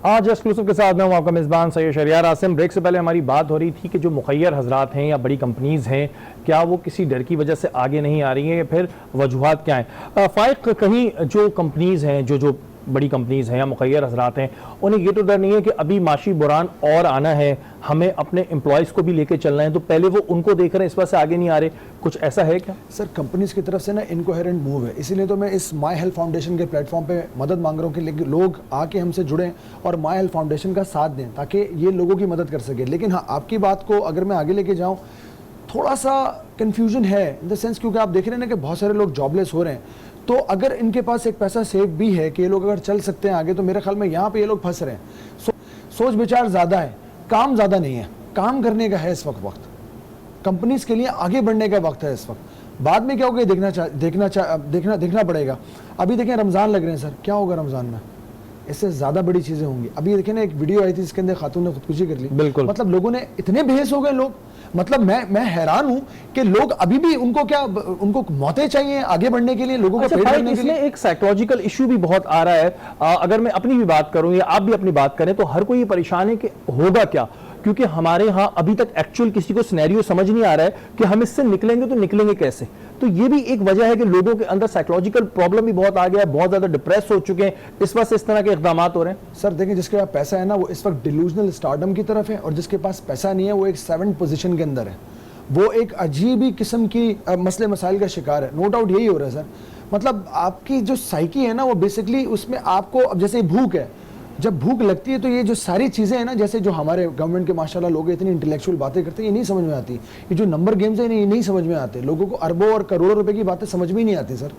आज एक्सक्लूसिव के साथ मैं हूं आपका मेज़बान सैयद शहरियार आसिम। ब्रेक से पहले हमारी बात हो रही थी कि जो मुखय्यर हजरात हैं या बड़ी कंपनीज़ हैं, क्या वो किसी डर की वजह से आगे नहीं आ रही हैं या फिर वजूहात क्या हैं? फाइक, कहीं जो कंपनीज़ हैं, जो बड़ी कंपनीज़ हैं या मुखय्यर हजरात हैं, उन्हें ये तो डर नहीं है कि अभी माशी बुरान और आना है, हमें अपने एम्प्लॉयज़ को भी लेके चलना है, तो पहले वो उनको देख रहे हैं, इस वजह से आगे नहीं आ रहे? कुछ ऐसा है क्या? सर कंपनीज़ की तरफ से ना इनकोहेरेंट मूव है, इसीलिए तो मैं इस माई हेल्थ फाउंडेशन के प्लेटफॉर्म पे मदद मांग रहा हूँ कि लोग आके हमसे जुड़ें और माई हेल्थ फाउंडेशन का साथ दें ताकि ये लोगों की मदद कर सके। लेकिन हाँ, आपकी बात को अगर मैं आगे लेके जाऊँ, थोड़ा सा कन्फ्यूजन है इन द सेंस, क्योंकि आप देख रहे हैं ना कि बहुत सारे लोग जॉबलेस हो रहे हैं। तो अगर इनके पास एक पैसा सेव भी है कि ये लोग अगर चल सकते हैं आगे, तो मेरे ख्याल में यहाँ पे ये लोग फंस रहे हैं। सोच विचार ज़्यादा है, काम ज़्यादा नहीं है, काम करने का है इस वक्त। कंपनीज के लिए आगे बढ़ने का वक्त है इस वक्त। बाद में क्या होगा ये देखना पड़ेगा। अभी देखें रमज़ान लग रहे हैं सर, क्या होगा रमज़ान में, इससे ज़्यादा बड़ी चीज़ें होंगी। अभी देखें ना एक वीडियो आई थी इसके अंदर खातून ने खुदकुशी कर ली। बिल्कुल, मतलब लोगों ने इतने बेहस हो गए लोग, मतलब मैं हैरान हूं कि लोग अभी भी उनको मौतें चाहिए आगे बढ़ने के लिए, लोगों को पेट भरने के लिए। इसमें एक साइकोलॉजिकल इशू भी बहुत आ रहा है। अगर मैं अपनी भी बात करूं या आप भी अपनी बात करें तो हर कोई ये परेशान है कि होगा क्या, क्योंकि हमारे यहाँ अभी तक एक्चुअल किसी को सिनेरियो समझ नहीं आ रहा है कि हम इससे निकलेंगे तो निकलेंगे कैसे। तो ये भी एक वजह है कि लोगों के अंदर साइकोलॉजिकल प्रॉब्लम भी बहुत आ गया है, बहुत ज्यादा डिप्रेस हो चुके हैं, इस वजह से इस तरह के इकदाम हो रहे हैं। सर देखिए, जिसके पास पैसा है ना वो इस वक्त डिलूजनल स्टारडम की तरफ है, और जिसके पास पैसा नहीं है वो एक 7th पोजीशन के अंदर है। वो एक अजीब ही किस्म की मसले मसाइल का शिकार है। नो डाउट यही हो रहा है सर। मतलब आपकी जो साइकी है ना वो बेसिकली उसमें आपको, अब जैसे भूख है, जब भूख लगती है तो ये जो सारी चीज़ें हैं ना, जैसे जो हमारे गवर्नमेंट के माशाल्लाह लोग इतनी इंटेलेक्चुअल बातें करते हैं, ये नहीं समझ में आती। ये जो नंबर गेम्स हैं ये नहीं समझ में आते। लोगों को अरबों और करोड़ों रुपए की बातें समझ में ही नहीं आती सर।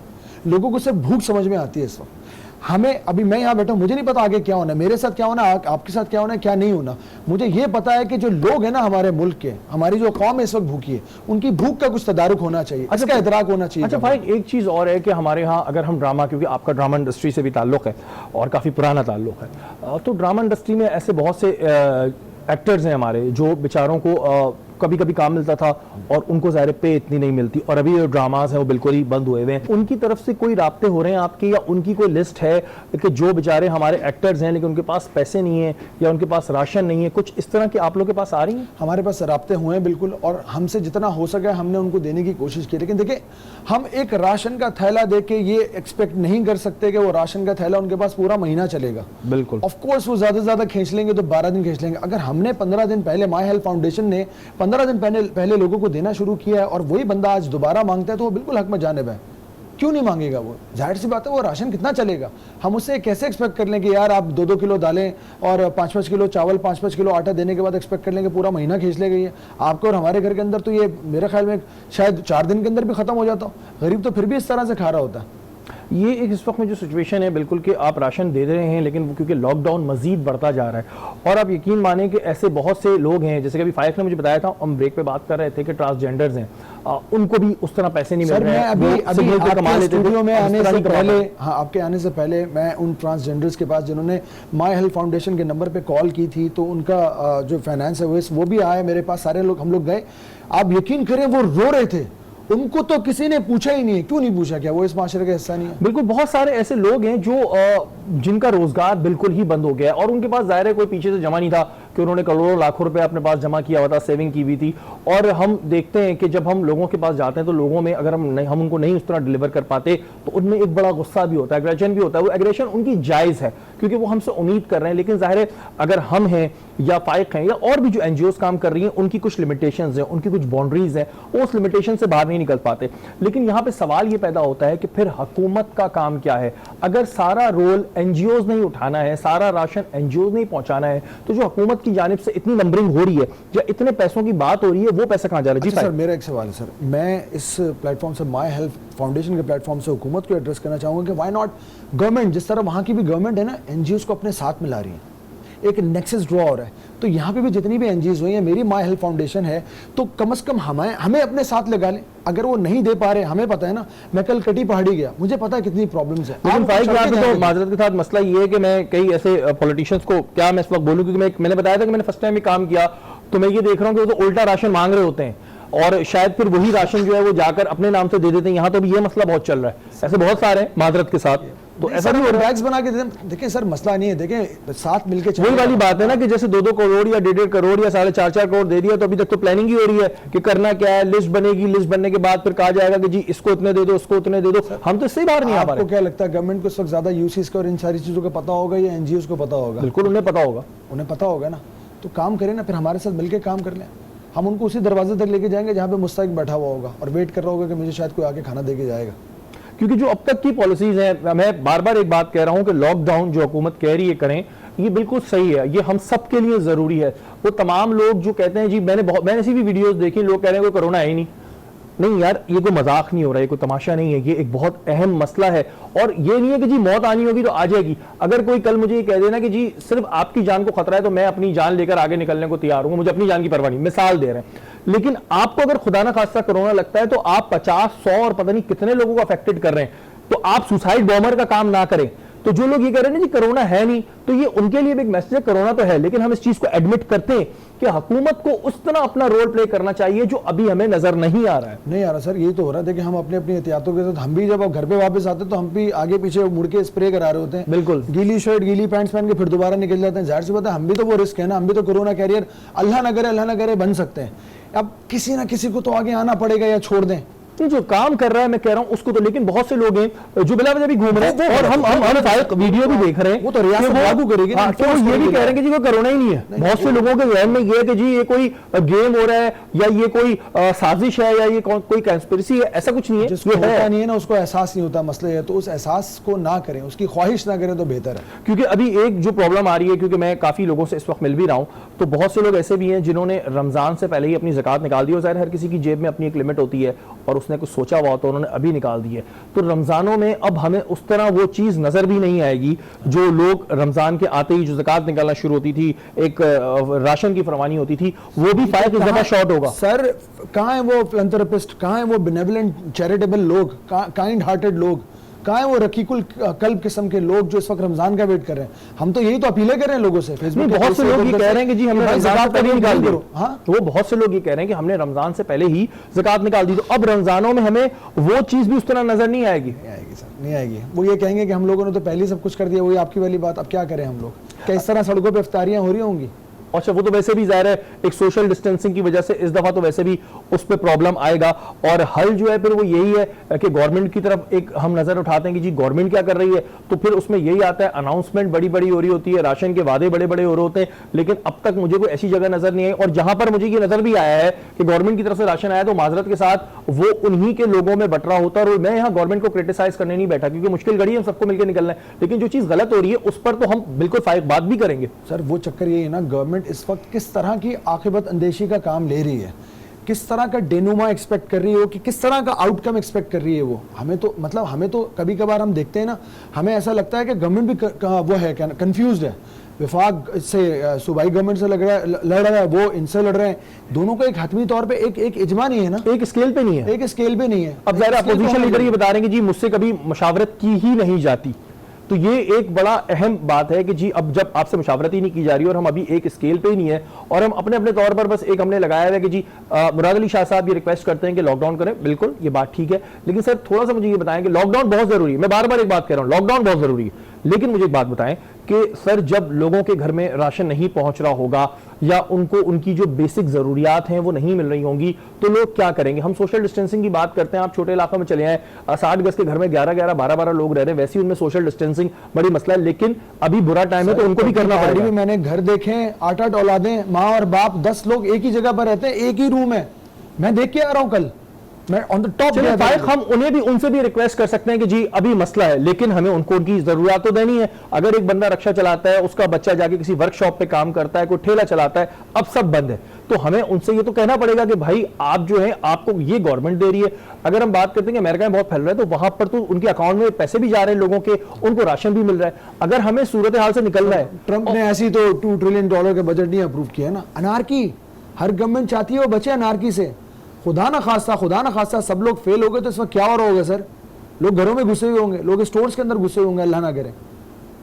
लोगों को सिर्फ भूख समझ में आती है इस वक्त। हमें, अभी मैं यहाँ बैठा हूँ, मुझे नहीं पता आगे क्या होना है, मेरे साथ क्या होना है, आपके साथ क्या होना है, क्या नहीं होना। मुझे ये पता है कि जो लोग हैं ना हमारे मुल्क के, हमारी जो कौम है इस वक्त भूखी है, उनकी भूख का कुछ तदारुक होना चाहिए, इसका इदराक होना चाहिए। अच्छा भाई, एक चीज़ और है कि हमारे यहाँ अगर हम ड्रामा, क्योंकि आपका ड्रामा इंडस्ट्री से भी ताल्लुक़ है और काफ़ी पुराना ताल्लुक़ है, तो ड्रामा इंडस्ट्री में ऐसे बहुत से एक्टर्स हैं हमारे जो बेचारों को कभी कभी काम मिलता था और उनको ज़ाहिर पे इतनी नहीं मिलती, और अभी जो ड्रामास हैं वो बिल्कुल ही बंद हुए हुए हैं। उनकी तरफ से कोई राब्ते हो रहे हैं आपके, या उनकी कोई लिस्ट है कि जो बेचारे हमारे एक्टर्स हैं लेकिन उनके पास पैसे नहीं है या उनके पास राशन नहीं है, कुछ इस तरह की आप लोगों के पास आ रही हैं? हमारे पास राब्ते हुए हैं बिल्कुल, और हमसे जितना हो सके हमने उनको देने की कोशिश की। लेकिन देखिए, हम एक राशन का थैला दे के ये एक्सपेक्ट नहीं कर सकते कि वो राशन का थैला उनके पास पूरा महीना चलेगा। बिल्कुल, ऑफ कोर्स वो ज़्यादा से ज़्यादा खींच लेंगे तो 12 दिन खींच लेंगे। अगर हमने 15 दिन पहले, माई हेल्थ फाउंडेशन ने 15 दिन पहले लोगों को देना शुरू किया है और वही बंदा आज दोबारा मांगता है, तो वो बिल्कुल हक में जानिब है। क्यों नहीं मांगेगा वो? जाहिर सी बात है, वो राशन कितना चलेगा? हम उससे कैसे एक्सपेक्ट कर लें कि यार आप 2-2 किलो दालें और 5-5 किलो चावल, 5-5 किलो आटा देने के बाद एक्सपेक्ट कर लेंगे पूरा महीना खींच लेगा ये आपको और हमारे घर के अंदर? तो ये मेरे ख्याल में शायद 4 दिन के अंदर भी खत्म हो जाता हो। गरीब तो फिर भी इस तरह से खा रहा होता है। ये एक इस वक्त में जो सिचुएशन है बिल्कुल कि आप राशन दे रहे हैं, लेकिन क्योंकि लॉकडाउन मजीद बढ़ता जा रहा है, और आप यकीन माने कि ऐसे बहुत से लोग हैं, जैसे कि अभी फाइक ने मुझे बताया था, हम ब्रेक पे बात कर रहे थे कि ट्रांसजेंडर्स हैं, उनको भी उस तरह पैसे नहीं मिल रहे हैं। अभी आपके स्टूडियो में आने से पहले, हाँ, आपके आने से पहले मैं उन ट्रांसजेंडर्स के पास जिन्होंने माई हेल्थ फाउंडेशन के नंबर पे कॉल की थी, तो उनका जो फाइनेंस है वो भी आया मेरे पास, सारे लोग, हम लोग गए। आप यकीन करें वो रो रहे थे, उनको तो किसी ने पूछा ही नहीं है। क्यों नहीं पूछा? क्या वो इस माशरे का हिस्सा नहीं है? बिल्कुल, बहुत सारे ऐसे लोग हैं जो जिनका रोजगार बिल्कुल ही बंद हो गया है और उनके पास ज़ाहिर है कोई पीछे से जमा नहीं था कि उन्होंने करोड़ों लाखों रुपए अपने पास जमा किया हुआ था, सेविंग की हुई थी। और हम देखते हैं कि जब हम लोगों के पास जाते हैं तो लोगों में अगर हम उनको नहीं उस तरह डिलीवर कर पाते तो उनमें एक बड़ा गुस्सा भी होता है, एग्रेशन भी होता है। वो एग्रेशन उनकी जायज़ है क्योंकि वो हमसे उम्मीद कर रहे हैं, लेकिन ज़ाहिर है अगर हम हैं या फाइक हैं या और भी जो NGOs काम कर रही हैं, उनकी कुछ लिमिटेशंस हैं, उनकी कुछ बाउंड्रीज हैं, वो उस लिमिटेशन से बाहर नहीं निकल पाते। लेकिन यहाँ पे सवाल ये पैदा होता है कि फिर हुकूमत का काम क्या है? अगर सारा रोल NGOs नहीं उठाना है, सारा राशन NGOs नहीं पहुंचाना है, तो जो हुकूमत की जानिब से इतनी नंबरिंग हो रही है या इतने पैसों की बात हो रही है, वो पैसा कहाँ जा रहा है? जी सर, मेरा एक सवाल है सर, मैं इस प्लेटफॉर्म से, माई हेल्थ फाउंडेशन के प्लेटफॉर्म से हुकूमत को एड्रेस करना चाहूँगा कि व्हाई नॉट गवर्नमेंट, जिस तरह वहाँ की भी गवर्नमेंट है ना, NGOs को अपने साथ मिला रही है, एक नेक्सस ड्रॉ हो रहा है, तो यहाँ पे भी जितनी भी NGOs हुई हैं, मेरी माई हेल्थ फाउंडेशन है, तो कम से कम हमें अपने साथ लगा लें। अगर वो नहीं दे पा रहे, हमें पता है ना, मैं कल कटी पहाड़ी गया, मुझे पता है कितनी प्रॉब्लम्स है। लेकिन फाइक तो माजरत के साथ मसला ये है कि मैं कई ऐसे पॉलिटिशियंस को क्या मैं इस वक्त बोलूँ, क्योंकि मैंने बताया था कि मैंने फर्स्ट टाइम काम किया, तो मैं ये देख रहा हूँ कि वो तो उल्टा राशन मांग रहे होते हैं और शायद फिर वही राशन जो है वो जाकर अपने नाम से दे देते हैं। यहाँ तो भी ये मसला बहुत चल रहा है, ऐसे बहुत सारे हैं माजरत के साथ, तो ऐसा भी बैग्स बना के देते। देखिए सर, मसला नहीं है, देखें साथ मिलके वही वाली बात है ना कि जैसे 2-2 करोड़ या 1.5 करोड़ या 4.5 करोड़ दे दिया, तो अभी तक तो प्लानिंग ही हो रही है कि करना क्या है, लिस्ट बनेगी, लिस्ट बनने के बाद फिर कहा जाएगा कि जी इसको इतने दे दो, उसको इतने दे दो। हम तो इससे बाहर नहीं आ पा रहे। आपको क्या लगता है गवर्नमेंट को इस वक्त ज्यादा यूसीज का और इन सारी चीजों का पता होगा या NGOs को पता होगा? बिल्कुल उन्हें पता होगा, उन्हें पता होगा ना, तो काम करें ना, फिर हमारे साथ मिलकर काम कर लें। हम उनको उसी दरवाजे तक लेके जाएंगे जहाँ पे मुस्तैक बैठा हुआ होगा और वेट कर रहा होगा कि मुझे शायद कोई आके खाना दे के जाएगा। क्योंकि जो अब तक की पॉलिसीज हैं, मैं बार बार एक बात कह रहा हूं कि लॉकडाउन जो हुकूमत कह रही है करें, ये बिल्कुल सही है, ये हम सब के लिए जरूरी है। वो तमाम लोग जो कहते हैं जी मैंने ऐसी भी वीडियोस देखी, लोग कह रहे हैं कोई कोरोना है ही नहीं, नहीं यार, ये कोई मजाक नहीं हो रहा है, कोई तमाशा नहीं है, ये एक बहुत अहम मसला है। और ये नहीं है कि जी मौत आनी होगी तो आ जाएगी। अगर कोई कल मुझे ये कह देना कि जी सिर्फ आपकी जान को खतरा है तो मैं अपनी जान लेकर आगे निकलने को तैयार हूं, मुझे अपनी जान की परवाह नहीं, मिसाल दे रहे हैं। लेकिन आपको अगर खुदा ना खास्ता कोरोना लगता है तो आप 50, 100 और पता नहीं कितने लोगों को अफेक्टेड कर रहे हैं, तो आप सुसाइड बॉम्बर का काम ना करें। तो जो लोग ये कह रहे हैं जी कोरोना है नहीं, तो ये उनके लिए भी एक मैसेज है, कोरोना तो है, लेकिन हम इस चीज को एडमिट करते हैं कि हुकूमत को उस तरह अपना रोल प्ले करना चाहिए जो अभी हमें नजर नहीं आ रहा है। नहीं आ रहा सर, यही तो हो रहा है। देखिए हम अपने अपनी एहतियातों के साथ, हम भी जब घर पे वापस आते हैं तो हम भी आगे पीछे मुड़ के स्प्रे करा रहे होते हैं। बिल्कुल, गीली शर्ट गीली पैंट्स पहन के फिर दोबारा निकल जाते हैं। जाहिर सी बात है हम भी तो वो रिस्क है ना, हम भी तो कोरोना कैरियर अल्लाह न करे बन सकते हैं। अब किसी ना किसी को तो आगे आना पड़ेगा या छोड़ दें। जो काम कर रहा है मैं कह रहा हूं उसको तो, लेकिन बहुत से लोग हैं जो बिला वजह भी घूम रहे हैं और हम वीडियो भी देख रहे हैं, वो तो रियासत लागू करेगी। हाँ, तो ये भी कह रहे हैं कि जी वो कोरोना ही नहीं है। बहुत से लोगों के जहन में ये है कि जी ये कोई गेम हो रहा है या ये कोई साजिश है या ये कोई कंस्पिरेसी है, ऐसा कुछ नहीं है। जिसको होता नहीं है ना उसको एहसास नहीं होता मसले है, तो उस एहसास को ना करें, उसकी ख्वाहिश ना करें तो बेहतर है। क्योंकि अभी एक जो प्रॉब्लम आ रही है, क्योंकि मैं काफी लोगों से इस वक्त मिल भी रहा हूं, तो बहुत से लोग ऐसे भी हैं जिन्होंने रमजान से पहले ही अपनी ज़कात निकाल दी। और ज़ाहिर हर किसी की जेब में अपनी एक लिमिट होती है और उसने कुछ सोचा हुआ तो उन्होंने अभी निकाल दी है। तो रमजानों में अब हमें उस तरह वो चीज नजर भी नहीं आएगी जो लोग रमजान के आते ही जो ज़कात निकालना शुरू होती थी, एक राशन की फरमानी होती थी, वो भी फायदा इस दफा शॉर्ट होगा। सर कहाँ है वो फिलैंथ्रोपिस्ट, कहाँ है वो बेनेवलेंट चैरिटेबल लोग, काइंड हार्टेड लोग, कहाँ है वो रकीकुल कल्ब किस्म के लोग जो इस वक्त रमजान का वेट कर रहे हैं? हम तो यही तो अपीलें कर रहे हैं लोगों से। फेसबुक पे बहुत से लोग ये कह रहे हैं कि जी हमने रमजान से पहले निकाल दी। हाँ, वो बहुत से लोग ये कह रहे हैं कि हमने रमजान से पहले ही ज़कात निकाल दी, तो अब रमजानों में हमें वो चीज भी उस तरह नजर नहीं आएगी। नहीं आएगी सर, नहीं आएगी। वो ये कहेंगे कि हम लोगों ने तो पहले ही सब कुछ कर दिया। वही आपकी वाली बात, अब क्या करें हम लोग? क्या इस तरह सड़कों पर इफ्तारियां हो रही होंगी? अच्छा, वो तो वैसे भी जाहिर है एक सोशल डिस्टेंसिंग की वजह से इस दफा तो वैसे भी उस पर प्रॉब्लम आएगा। और हल जो है फिर वो यही है कि गवर्नमेंट की तरफ एक हम नजर उठाते हैं कि जी गवर्नमेंट क्या कर रही है, तो फिर उसमें यही आता है अनाउंसमेंट बड़ी बड़ी हो रही होती है, राशन के वादे बड़े बड़े हो रहे होते हैं, लेकिन अब तक मुझे कोई ऐसी जगह नजर नहीं आई। और जहां पर मुझे ये नजर भी आया है कि गवर्नमेंट की तरफ से राशन आया तो माजरत के साथ वो उन्हीं के लोगों में बट रहा होता है। और मैं यहाँ गवर्नमेंट को क्रिटिसाइज करने नहीं बैठा क्योंकि मुश्किल घड़ी है, हम सबको मिलकर निकलना है, लेकिन जो चीज गलत हो रही है उस पर तो हम बिल्कुल फाइक बात भी करेंगे। सर वो चक्कर यही है ना, गवर्नमेंट इस वक्त किस तरह की आखिरत अंदेशी का काम ले रही है, किस तरह का डेनुमा एक्सपेक्ट कर रही है, कि किस तरह का आउटकम एक्सपेक्ट कर रही है वो। हमें तो कभी कभार हम देखते हैं ना, हमें ऐसा लगता है कि गवर्नमेंट भी वो है क्या कंफ्यूज्ड है। विफाक से सूबाई गवर्नमेंट से लड़ रहा है, वो इनसे लड़ रहे हैं, दोनों का एक हतमी तौर पे एक इजमा नहीं है ना, एक स्केल पे नहीं है, एक स्केल पे नहीं है। अब ज़ाहिर अपोजिशन लीडर ये बता रहे हैं कि जी मुझसे कभी मुशावरत की ही नहीं जाती, तो ये एक बड़ा अहम बात है कि जी अब जब आपसे मुशावरत ही नहीं की जा रही और हम अभी एक स्केल पे ही नहीं है और हम अपने अपने तौर पर बस एक हमने लगाया है कि जी मुराद अली शाह साहब ये रिक्वेस्ट करते हैं कि लॉकडाउन करें, बिल्कुल ये बात ठीक है, लेकिन सर थोड़ा सा मुझे ये बताएं कि लॉकडाउन बहुत जरूरी है। मैं बार बार एक बात कह रहा हूं, लॉकडाउन बहुत जरूरी है, लेकिन मुझे एक बात बताएं कि सर जब लोगों के घर में राशन नहीं पहुंच रहा होगा या उनको उनकी जो बेसिक जरूरियात हैं वो नहीं मिल रही होंगी तो लोग क्या करेंगे? हम सोशल डिस्टेंसिंग की बात करते हैं, आप छोटे इलाकों में चले आए, 60 गज के घर में 11-11, 12-12 लोग रह रहे हैं, वैसे ही उनमें सोशल डिस्टेंसिंग बड़ी मसला है, लेकिन अभी बुरा टाइम है तो उनको भी करना पड़ेगा। मैंने घर देखे 8-8 औलादें, माँ और बाप, 10 लोग एक ही जगह पर रहते हैं, एक ही रूम है। मैं देख के आ रहा हूं कल, मैं ऑन द टॉप। हम उन्हें भी उनसे भी रिक्वेस्ट कर सकते हैं कि जी अभी मसला है, लेकिन हमें उनको उनकी जरूरत तो देनी है। अगर एक बंदा रक्षा चलाता है, उसका बच्चा जाके किसी वर्कशॉप पे काम करता है, कोई ठेला चलाता है, अब सब बंद है, तो हमें उनसे ये तो कहना पड़ेगा कि भाई आप जो है आपको ये गवर्नमेंट दे रही है। अगर हम बात करते हैं कि अमेरिका में बहुत फैल रहा है तो वहां पर तो उनके अकाउंट में पैसे भी जा रहे हैं लोगों के, उनको राशन भी मिल रहा है। अगर हमें सूरत हाल से निकलना है, ट्रंप ने ऐसी तो $2 ट्रिलियन के बजट नहीं अप्रूव किया ना। अनारकी हर गवर्नमेंट चाहती है वो बचे अनारकी से। खुदा ना खास्ता सब लोग फेल हो गए तो इस वक्त क्या हो रहा होगा सर? लोग घरों में घुसे हुए होंगे, लोग स्टोर्स के अंदर घुसे हुए होंगे, अल्लाह ना करे।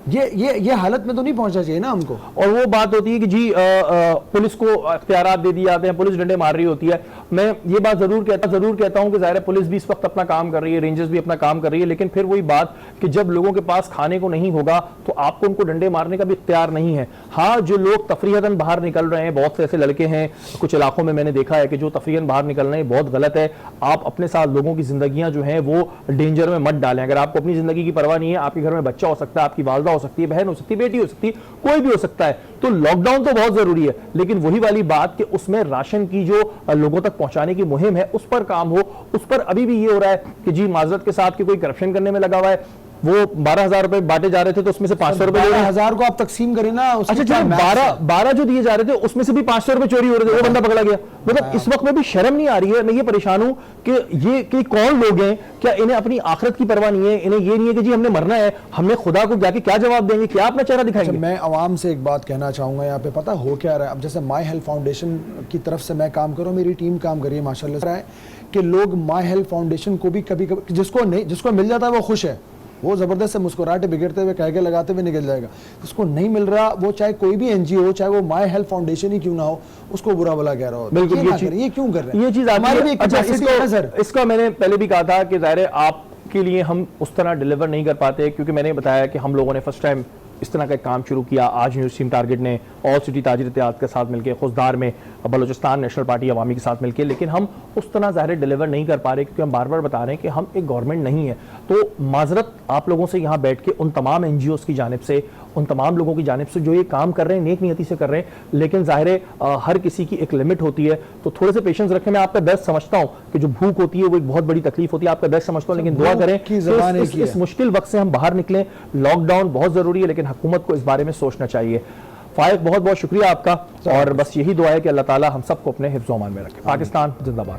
ये हालत में तो नहीं पहुंचना चाहिए ना हमको। और वो बात होती है कि जी पुलिस को अख्तियारात दे दिए जाते हैं, पुलिस डंडे मार रही होती है। मैं ये बात जरूर कहता हूं कि ज़ाहिर है पुलिस भी इस वक्त अपना काम कर रही है, रेंजर्स भी अपना काम कर रही है, लेकिन फिर वही बात कि जब लोगों के पास खाने को नहीं होगा तो आपको उनको डंडे मारने का भी इख्तियार नहीं है। हाँ, जो लोग तफरीहतन बाहर निकल रहे हैं, बहुत से ऐसे लड़के हैं कुछ इलाकों में मैंने देखा है कि जो तफरीहन बाहर निकल रहे हैं, बहुत गलत है। आप अपने साथ लोगों की जिंदगियां जो हैं वो डेंजर में मत डालें। अगर आपको अपनी जिंदगी की परवाह नहीं है, आपके घर में बच्चा हो सकता है, आपकी वालदा हो सकती है, बहन हो सकती है, बेटी हो सकती है, कोई भी हो सकता है, तो लॉकडाउन तो बहुत जरूरी है, लेकिन वही वाली बात कि उसमें राशन की जो लोगों तक पहुंचाने की मुहिम है उस पर काम हो। उस पर अभी भी ये हो रहा है कि जी माजरत के साथ कि कोई करप्शन करने में लगा हुआ है। वो 12,000 रुपए बांटे जा रहे थे तो उसमें से 500 रुपए 12,000 को आप तकसीम करें ना, उसमें अच्छा क्या चलो, maths है? 12 जो दिए जा रहे थे उसमें से भी 500 रुपए चोरी हो रहे थे, वो बंदा पकड़ा गया। मतलब इस वक्त में भी शर्म नहीं आ रही है। मैं ये परेशान हूं कि ये कि कौन लोग हैं, क्या इन्हें अपनी आखिरत की परवाह नहीं है? इन्हें ये नहीं है कि जी हमने मरना है, हमने खुदा को जाके क्या जवाब देंगे, क्या अपना चेहरा दिखाएंगे? मैं आवाम से एक बात कहना चाहूँगा यहाँ पे, पता हो क्या रहा है, अब जैसे माई हेल्थ फाउंडेशन की तरफ से मैं काम कर रहा हूँ, मेरी टीम काम कर रही है माशाल्लाह से, है कि लोग माई हेल्थ फाउंडेशन को भी कभी कभी जिसको मिल जाता है वो खुश है, वो ज़बरदस्त से मुस्कुराहटे बिगड़ते हुए कह के लगाते हुए निकल जाएगा। जिसको नहीं मिल रहा, वो चाहे कोई भी एनजीओ हो, चाहे वो माई हेल्थ फाउंडेशन ही क्यों ना हो, उसको बुरा भला कह रहा हो। बिल्कुल, ये क्यों कर रहे हैं? ये चीज हमारी भी एक अच्छा, capacity है ना सर। इसका मैंने पहले भी कहा था कि ज़ाहिर है आपके लिए हम उस तरह डिलीवर नहीं कर पाते, क्योंकि मैंने बताया कि हम लोगों ने फर्स्ट टाइम इस तरह का एक काम शुरू किया। आज यूनिवर्सिटी टारगेट ने ऑल सिटी ताजिर इत्तेहाद के साथ मिलकर, खुशदार में बलूचिस्तान नेशनल पार्टी अवामी के साथ मिलकर, लेकिन हम उस तरह ज़ाहिर डिलीवर नहीं कर पा रहे, क्योंकि हम बार बार बता रहे हैं कि हम एक गवर्नमेंट नहीं है। तो माजरत आप लोगों से यहाँ बैठ के उन तमाम NGOs की जानिब से, उन तमाम लोगों की जानिब से जो ये काम कर रहे हैं, नेक नियति से कर रहे हैं, लेकिन ज़ाहिर है हर किसी की एक लिमिट होती है, तो थोड़े से पेशेंस रखें। मैं आपका बेस्ट समझता हूँ कि जो भूख होती है वो एक बहुत बड़ी तकलीफ होती है, आपका बेस्ट समझता हूँ, लेकिन दुआ करें कि इस मुश्किल वक्त से हम बाहर निकलें। लॉकडाउन बहुत ज़रूरी है, लेकिन हुकूमत को इस बारे में सोचना चाहिए। फाइक, बहुत बहुत शुक्रिया आपका, और बस यही दुआ है कि अल्लाह ताला हम सबको अपने हिफ्ज़-ओ-अमान में रखे। पाकिस्तान जिंदाबाद।